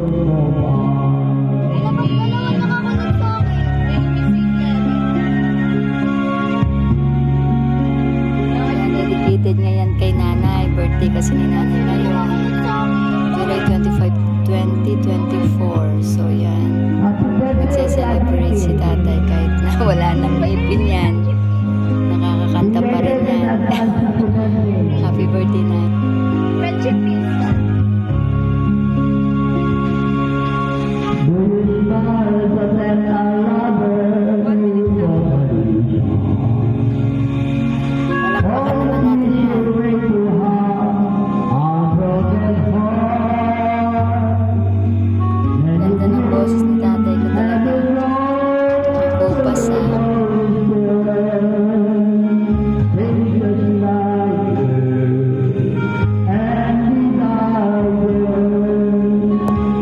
Dedicated ngayon kay nanay. Birthday kasi ni nanay ngayon. July 25, 2024. So yan. Nagse-celebrate si tatay kahit na wala nang ngipin yan.